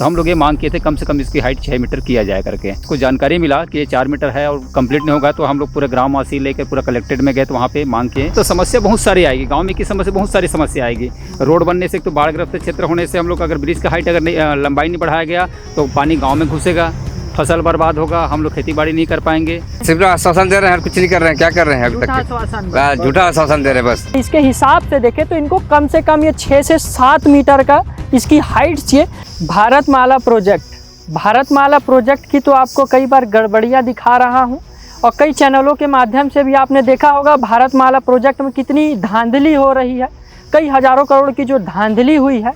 तो हम लोग ये मांग किए थे कम से कम इसकी हाइट 6 मीटर किया जाए करके। को जानकारी मिला कि ये 4 मीटर है और कंप्लीट नहीं होगा, तो हम लोग पूरे ग्रामवासी लेकर पूरा कलेक्ट्रेट में गए, तो वहाँ पे मांग किए। तो समस्या बहुत सारी आएगी, गाँव में की समस्या बहुत सारी समस्या आएगी। रोड बनने से, तो बाढ़ग्रस्त क्षेत्र होने से हम लोग अगर ब्रिज का हाइट अगर लंबाई नहीं बढ़ाया गया तो पानी गाँव में घुसेगा, फसल बर्बाद होगा, हम लोग खेती बाड़ी नहीं कर पाएंगे। सिर्फ आश्वासन दे रहे हैं, कुछ नहीं कर रहे हैं। क्या कर रहे हैं अभी तक? झूठा आश्वासन दे रहे हैं बस। इसके हिसाब से देखें तो इनको कम से कम ये 6 से 7 मीटर का इसकी हाइट चाहिए। भारतमाला प्रोजेक्ट की तो आपको कई बार गड़बड़ियाँ दिखा रहा हूँ और कई चैनलों के माध्यम से भी आपने देखा होगा भारतमाला प्रोजेक्ट में कितनी धांधली हो रही है। कई हज़ारों करोड़ की जो धांधली हुई है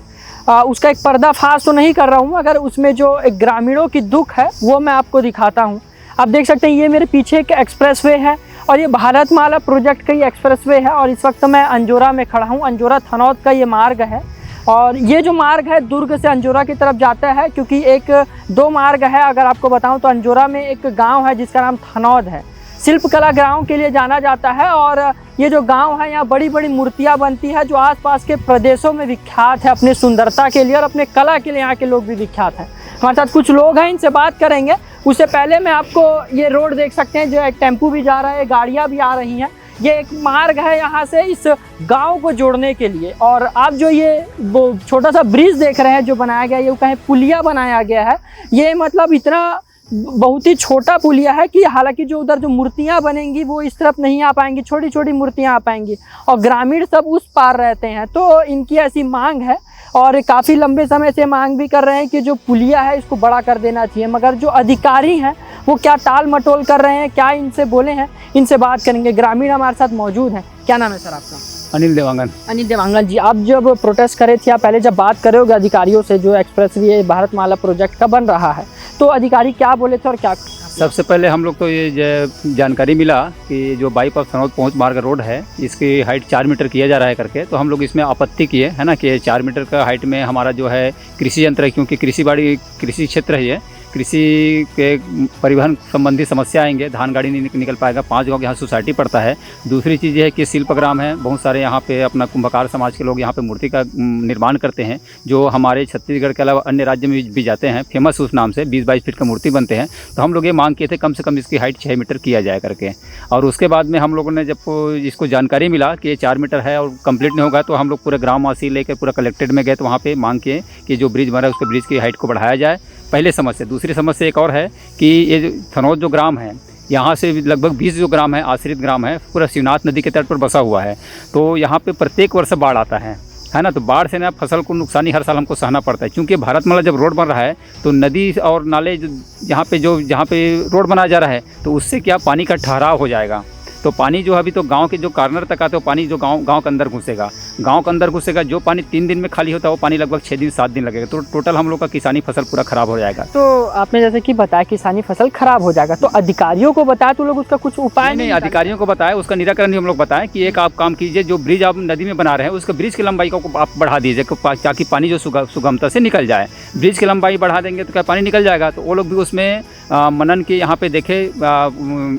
उसका एक पर्दाफाश तो नहीं कर रहा हूँ, अगर उसमें जो एक ग्रामीणों की दुख है वो मैं आपको दिखाता हूँ। आप देख सकते हैं ये मेरे पीछे एक एक्सप्रेसवे है और ये भारतमाला प्रोजेक्ट का ही एक्सप्रेसवे है और इस वक्त मैं अंजोरा में खड़ा हूँ। अंजोरा थनौद का ये मार्ग है और ये जो मार्ग है दुर्ग से अंजोरा की तरफ जाता है, क्योंकि एक 2 मार्ग है। अगर आपको बताऊँ तो अंजोरा में एक गाँव है जिसका नाम थनौद है, शिल्पकला गांव के लिए जाना जाता है और ये जो गांव है यहाँ बड़ी बड़ी मूर्तियाँ बनती है जो आसपास के प्रदेशों में विख्यात है अपने सुंदरता के लिए और अपने कला के लिए। यहाँ के लोग भी विख्यात हैं। हमारे साथ कुछ लोग हैं, इनसे बात करेंगे। उससे पहले मैं आपको ये रोड देख सकते हैं, जो एक टेम्पू भी जा रहा है, गाड़ियाँ भी आ रही हैं। ये एक मार्ग है यहाँ से इस गाँव को जोड़ने के लिए। और आप जो ये वो छोटा सा ब्रिज देख रहे हैं जो बनाया गया है, ये कहीं पुलिया बनाया गया है। ये मतलब इतना बहुत ही छोटा पुलिया है कि हालांकि जो उधर जो मूर्तियां बनेंगी वो इस तरफ नहीं आ पाएंगी, छोटी छोटी मूर्तियां आ पाएंगी और ग्रामीण सब उस पार रहते हैं। तो इनकी ऐसी मांग है और काफ़ी लंबे समय से मांग भी कर रहे हैं कि जो पुलिया है इसको बड़ा कर देना चाहिए, मगर जो अधिकारी हैं वो क्या टाल मटोल कर रहे हैं, क्या इनसे बोले हैं, इनसे बात करेंगे। ग्रामीण हमारे साथ मौजूद हैं। क्या नाम है सर आपका? अनिल देवांगन। अनिल देवांगन जी, आप जब प्रोटेस्ट करे थे, आप पहले जब बात करे होगे अधिकारियों से जो एक्सप्रेसवे भारतमाला प्रोजेक्ट का बन रहा है, तो अधिकारी क्या बोले थे और क्या? सबसे पहले हम लोग को ये जानकारी मिला कि जो बाईपास थनौद पहुंच मार्ग रोड है इसकी हाइट 4 मीटर किया जा रहा है करके, तो हम लोग इसमें आपत्ति किए है ना कि 4 मीटर का हाइट में हमारा जो है कृषि यंत्र है, क्योंकि कृषि क्षेत्र है ये, कृषि के परिवहन संबंधी समस्या आएंगे, धान गाड़ी नहीं निकल पाएगा। 5 गाँव यहाँ सोसाइटी पड़ता है। दूसरी चीज़ ये है कि शिल्पग्राम है, बहुत सारे यहाँ पे अपना कुंभकार समाज के लोग यहाँ पे मूर्ति का निर्माण करते हैं, जो हमारे छत्तीसगढ़ के अलावा अन्य राज्य में भी जाते हैं, फेमस उस नाम से 20-22 फीट का मूर्ति बनते हैं। तो हम लोग ये मांग किए थे कम से कम इसकी हाइट 6 मीटर किया जाए करके। और उसके बाद में हम लोगों ने जब इसको जानकारी मिला कि ये 4 मीटर है और कंप्लीट नहीं होगा, तो हम लोग पूरे ग्रामवासी लेकर पूरा कलेक्ट्रेट में गए, तो वहाँ पर मांग किए कि जो ब्रिज बना है उसके ब्रिज की हाइट को बढ़ाया जाए। पहले समस्या। दूसरी समस्या एक और है कि ये जो थनौद जो ग्राम है, यहाँ से लगभग 20 जो ग्राम है आश्रित ग्राम है, पूरा शिवनाथ नदी के तट पर बसा हुआ है। तो यहाँ पे प्रत्येक वर्ष बाढ़ आता है ना, तो बाढ़ से ना फसल को नुकसानी हर साल हमको सहना पड़ता है। क्योंकि भारतमाला जब रोड बन रहा है तो नदी और नाले जहाँ पे रोड बनाया जा रहा है, तो उससे क्या पानी का ठहराव हो जाएगा। तो पानी जो अभी तो गांव के जो कार्नर तक आता है, पानी जो गांव के अंदर घुसेगा, जो पानी 3 दिन में खाली होता है वो पानी लगभग 6 दिन 7 दिन लगेगा। तो टोटल हम लोग का किसानी फसल पूरा खराब हो जाएगा। तो आपने जैसे कि बताया किसानी फसल खराब हो जाएगा, तो अधिकारियों को बताया तो लोग उसका कुछ उपाय नहीं, अधिकारियों को बताया, उसका निराकरण भी हम लोग बताएं कि एक आप काम कीजिए, जो ब्रिज आप नदी में बना रहे हैं उसका ब्रिज की लंबाई को आप बढ़ा दीजिए ताकि पानी जो सुगमता से निकल जाए। ब्रिज की लंबाई बढ़ा देंगे तो क्या पानी निकल जाएगा। तो वो लोग भी उसमें मनन के यहाँ पे देखे,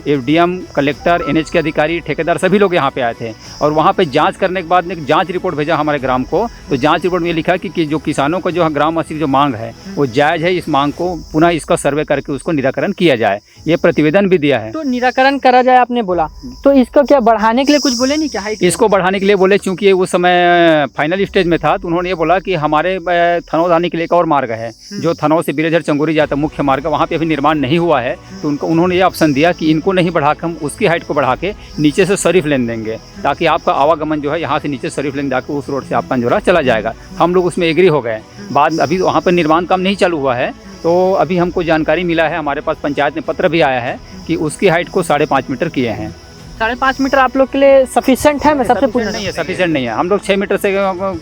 एफडीएम, कलेक्टर, एनएच के अधिकारी, ठेकेदार सभी लोग यहाँ पे आए थे और वहाँ पे जांच करने के बाद एक जांच रिपोर्ट भेजा हमारे ग्राम को। तो जांच रिपोर्ट में ये लिखा कि जो किसानों का जो ग्रामवासी की जो मांग है वो जायज़ है, इस मांग को पुनः इसका सर्वे करके उसको निराकरण किया जाए, ये प्रतिवेदन भी दिया है। तो निराकरण करा जाए आपने बोला, तो इसको क्या बढ़ाने के लिए कुछ बोले नहीं क्या? इसको बढ़ाने के लिए बोले, चूँकि उस समय फाइनल स्टेज में था, तो उन्होंने ये बोला कि हमारे थनौद आने के लिए एक और मार्ग है जो थनौद से बिरेझर चंगोरी जाता मुख्य मार्ग, वहाँ पे अभी निर्माण नहीं हुआ है। तो उन्होंने ये ऑप्शन दिया कि इनको नहीं बढ़ा के हम उसकी हाइट को बढ़ा के नीचे से शरीफ लेन देंगे, ताकि आपका आवागमन जो है यहाँ से नीचे शरीफ लेन जाकर उस रोड से आपका अंजोरा चला जाएगा। हम लोग उसमें एग्री हो गए। बाद अभी वहाँ पर निर्माण काम नहीं चालू हुआ है, तो अभी हमको जानकारी मिला है, हमारे पास पंचायत में पत्र भी आया है कि उसकी हाइट को 5.5 मीटर किए हैं। 5.5 मीटर आप लोग के लिए सफिशिएंट है? मैं सबसे पूछना नहीं है, सफिशिएंट नहीं है। हम लोग 6 मीटर से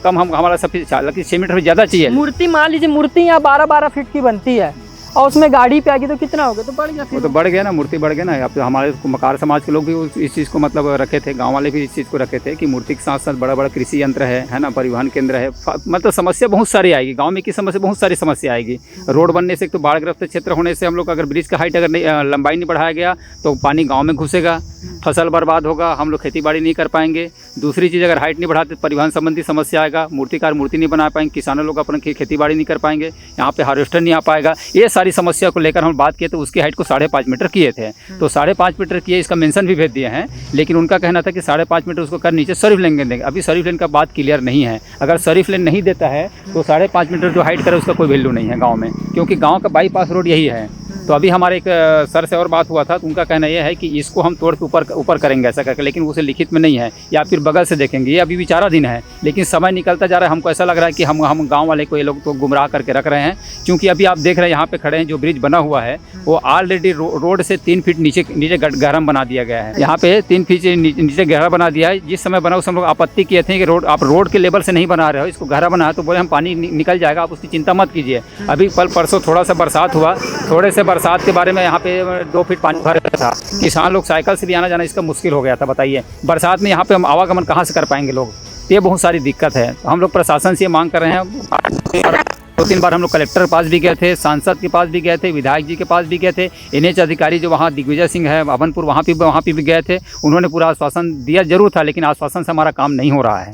कम हमारा सफिशिएंट, 6 मीटर से ज़्यादा चाहिए। मूर्ति मान लीजिए, मूर्ति यहाँ 12-12 फीट की बनती है और उसमें गाड़ी पे आ गई तो कितना हो गया, तो बढ़ गया वो फिर। तो बढ़ गया ना, मूर्ति बढ़ गया ना। अब तो हमारे मकार समाज के लोग भी इस चीज़ को मतलब रखे थे, गांव वाले भी इस चीज़ को रखे थे कि मूर्ति के साथ साथ बड़ा बड़ा कृषि यंत्र है ना, परिवहन केंद्र है, मतलब समस्या बहुत सारी आएगी गांव में की समस्या, बहुत सारी समस्या आएगी। रोड बनने से, एक तो बाढ़ग्रस्त क्षेत्र होने से हम लोग अगर ब्रिज का हाइट अगर नहीं लंबाई नहीं बढ़ाया गया तो पानी गाँव में घुसेगा, फसल बर्बाद होगा, हम लोग खेती बाड़ी नहीं कर पाएंगे। दूसरी चीज़, अगर हाइट नहीं बढ़ाते परिवहन संबंधी समस्या आएगा, मूर्तिकार मूर्ति नहीं बना पाएंगे, किसानों लोग अपना खेती बाड़ी नहीं कर पाएंगे, यहाँ पे हार्वेस्टर नहीं आ पाएगा। ये सारी समस्या को लेकर हम बात किए तो उसकी हाइट को 5.5 मीटर किए थे। तो 5.5 मीटर किए, इसका मेंशन भी भेज दिए हैं, लेकिन उनका कहना था कि 5.5 मीटर उसको कर नीचे सर्विस लेन देंगे। अभी सर्विस लेन का बात क्लियर नहीं है। अगर सर्विस लेन नहीं देता है तो 5.5 मीटर जो हाइट करे उसका कोई वैल्यू नहीं है गाँव में, क्योंकि गाँव का बाईपास रोड यही है। तो अभी हमारे एक सर से और बात हुआ था, तो उनका कहना यह है कि इसको हम तोड़ के ऊपर करेंगे ऐसा करके, लेकिन उसे लिखित में नहीं है, या फिर बगल से देखेंगे। ये अभी विचाराधीन है, लेकिन समय निकलता जा रहा है। हमको ऐसा लग रहा है कि हम गांव वाले को ये लोग तो गुमराह करके रख रहे हैं, क्योंकि अभी आप देख रहे हैं यहाँ पे खड़े हैं, जो ब्रिज बना हुआ है वो ऑलरेडी रोड से 3 फीट नीचे गहरा बना दिया गया है। यहाँ पे 3 फीट नीचे गहरा बना दिया है। जिस समय बना उस हम लोग आपत्ति किए थे कि आप रोड के लेवल से नहीं बना रहे हो, इसको गहरा बना है, तो बोले हम पानी निकल जाएगा, आप उसकी चिंता मत कीजिए। अभी परसों थोड़ा सा बरसात हुआ, थोड़े से बरसात के बारे में यहाँ पे 2 फीट पानी भर गया था। किसान लोग साइकिल से भी आना जाना इसका मुश्किल हो गया था। बताइए बरसात में यहाँ पे हम आवागमन कहाँ से कर पाएंगे लोग, ये बहुत सारी दिक्कत है। हम लोग प्रशासन से ये मांग कर रहे हैं। 2-3 बार हम लोग कलेक्टर के पास भी गए थे, सांसद के पास भी गए थे, विधायक जी के पास भी गए थे, NH अधिकारी जो वहाँ दिग्विजय सिंह है अभनपुर, वहाँ पे भी गए थे। उन्होंने पूरा आश्वासन दिया जरूर था, लेकिन आश्वासन से हमारा काम नहीं हो रहा है।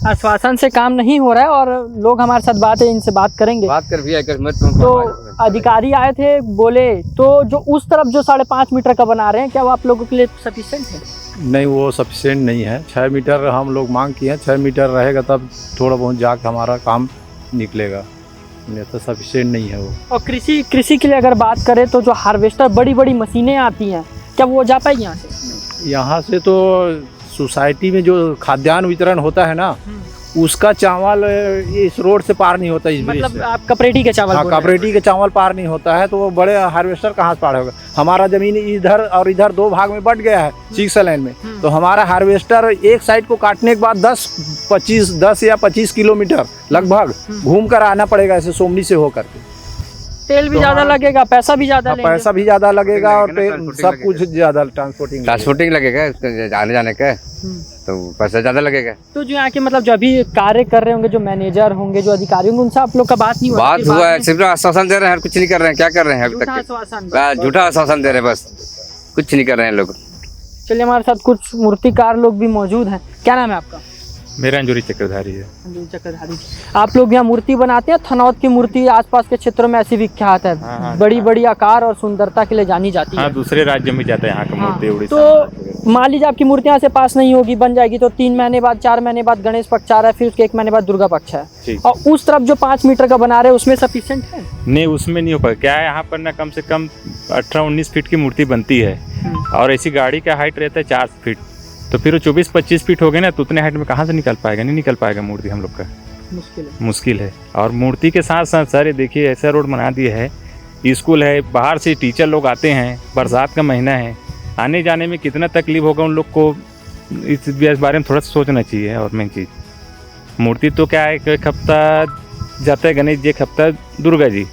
आश्वासन से काम नहीं हो रहा है, और लोग हमारे साथ बात है, इनसे बात करेंगे। बात कर भी तो अधिकारी आए थे, बोले तो जो उस तरफ जो 5.5 मीटर का बना रहे हैं, क्या वो आप लोगों के लिए सफिशिएंट है? नहीं, वो सफिशिएंट नहीं है। 6 मीटर हम लोग मांग किए हैं, 6 मीटर रहेगा तब थोड़ा बहुत जाके हमारा काम निकलेगा, नहीं तो सफिशिएंट नहीं है वो। और कृषि के लिए अगर बात करें तो जो हार्वेस्टर बड़ी बड़ी मशीनें आती हैं, क्या वो जा पाएगी यहाँ से? यहाँ से तो सोसाइटी में जो खाद्यान्न वितरण होता है ना, उसका चावल इस रोड से पार नहीं होता, इस ब्रिज मतलब से। आप कपरेटी के चावल हाँ, बोल रहे हैं। कपरेटी के चावल पार नहीं होता है, तो वो बड़े हार्वेस्टर कहाँ से पार होगा। हमारा जमीन इधर और इधर 2 भाग में बट गया है 6 लाइन में, तो हमारा हार्वेस्टर एक साइड को काटने के बाद 10 या 25 किलोमीटर लगभग घूम कर आना पड़ेगा, ऐसे सोमनी से होकर के। तेल भी ज्यादा लगेगा, पैसा भी ज्यादा लगेगा। पैसा भी ज्यादा लगेगा और सब कुछ ज्यादा, ट्रांसपोर्टिंग लगेगा, आने जाने का तो पैसा ज्यादा लगेगा। तो जो यहाँ के मतलब जो अभी कार्य कर रहे होंगे, जो मैनेजर होंगे, जो अधिकारी होंगे, उनसे आप लोग का बात नहीं हुआ? बात हुआ है, सिर्फ आश्वासन दे रहे हैं, कुछ नहीं कर रहे हैं। क्या कर रहे हैं अभी तक? झूठा आश्वासन दे रहे हैं, बस कुछ नहीं कर रहे हैं लोग। चलिए, हमारे साथ कुछ मूर्तिकार लोग भी मौजूद हैं। क्या नाम है आपका? मेरा अंजूरी चक्रधारी है। अंजूरी चक्रधारी। आप लोग यहाँ मूर्ति बनाते हैं? थनौत की मूर्ति आसपास के क्षेत्रों में ऐसी विख्यात है, बड़ी बड़ी आकार और सुंदरता के लिए जानी जाती है। हाँ, दूसरे राज्य में जाता है यहाँ का मूर्ति उड़ीसा। तो मान लीजिए आपकी मूर्ति यहाँ से पास नहीं होगी, बन जाएगी, तो 3 महीने बाद 4 महीने बाद गणेश पक्ष आ रहा है, फिर उसके 1 महीने बाद दुर्गा पक्ष है, और उस तरफ जो 5 मीटर का बना रहे हैं उसमें सफिशिएंट है? नहीं, उसमें नहीं हो पाएगा। क्या है, यहाँ पर ना कम से कम 18-19 फीट की मूर्ति बनती है, और ऐसी गाड़ी का हाइट रहता है 4 फीट, तो फिर वो 24-25 फीट हो गए ना, तो उतने हाइट में कहाँ से निकल पाएगा? नहीं निकल पाएगा मूर्ति हम लोग का, मुश्किल है। और मूर्ति के साथ साथ सर ये ऐसा रोड बना दिया है, स्कूल है, बाहर से टीचर लोग आते हैं, बरसात का महीना है, आने जाने में कितना तकलीफ होगा उन लोग को, इस बारे में थोड़ा सा सोचना चाहिए। और मेन चीज़, मूर्ति तो क्या है, एक हफ्ता जाता है गणेश जी, एक हफ्ता दुर्गा जी,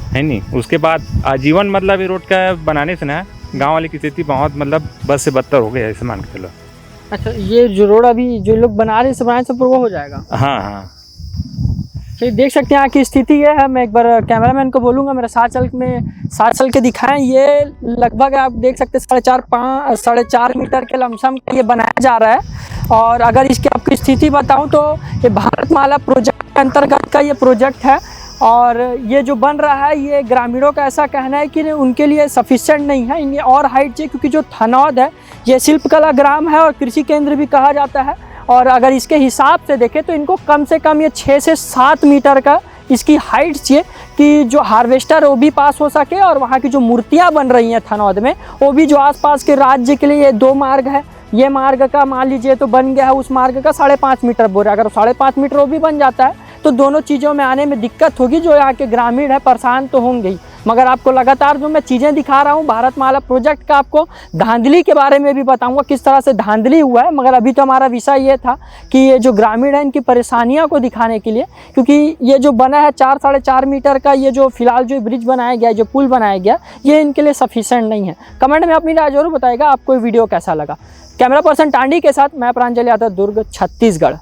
है नहीं। उसके बाद आजीवन मतलब ये रोड का बनाने से ना गांव वाले की स्थिति बहुत मतलब बस से बदतर हो गया, ऐसे मान के चलो। अच्छा, ये जो रोड अभी जो लोग बना रहे हैं, बनाने से पूर्व हो जाएगा? हाँ हाँ, तो देख सकते हैं यहाँ की स्थिति ये है। मैं एक बार कैमरामैन को बोलूँगा मेरा साथ चल के दिखाएं। ये लगभग आप देख सकते हैं 4.5 मीटर के लमसम ये बनाया जा रहा है। और अगर इसकी आपकी स्थिति बताऊं तो ये भारतमाला प्रोजेक्ट के अंतर्गत का ये प्रोजेक्ट है, और ये जो बन रहा है, ये ग्रामीणों का ऐसा कहना है कि उनके लिए सफिशिएंट नहीं है, इन्हें और हाइट चाहिए, क्योंकि जो थनौद है ये शिल्पकला ग्राम है और कृषि केंद्र भी कहा जाता है। और अगर इसके हिसाब से देखें तो इनको कम से कम ये 6 से 7 मीटर का इसकी हाइट चाहिए, कि जो हार्वेस्टर वो भी पास हो सके, और वहाँ की जो मूर्तियाँ बन रही हैं थनौद में, वो भी जो आसपास के राज्य के लिए ये 2 मार्ग है, ये मार्ग का मान लीजिए तो बन गया है, उस मार्ग का 5.5 मीटर बोल रहा है। अगर 5.5 मीटर वो भी बन जाता है तो दोनों चीज़ों में आने में दिक्कत होगी, जो यहाँ के ग्रामीण है परेशान तो होंगे ही। मगर आपको लगातार जो मैं चीज़ें दिखा रहा हूँ भारतमाला प्रोजेक्ट का, आपको धांधली के बारे में भी बताऊँगा किस तरह से धांधली हुआ है। मगर अभी तो हमारा विषय ये था कि ये जो ग्रामीण है इनकी परेशानियों को दिखाने के लिए, क्योंकि ये जो बना है 4 साढ़े 4 मीटर का ये जो फिलहाल जो ब्रिज बनाया गया है, जो पुल बनाया गया, ये इनके लिए सफिशेंट नहीं है। कमेंट में अपनी राय जरूर बताइएगा आपको ये वीडियो कैसा लगा। कैमरा पर्सन टांडी के साथ मैं प्रांजल यादव, दुर्ग, छत्तीसगढ़।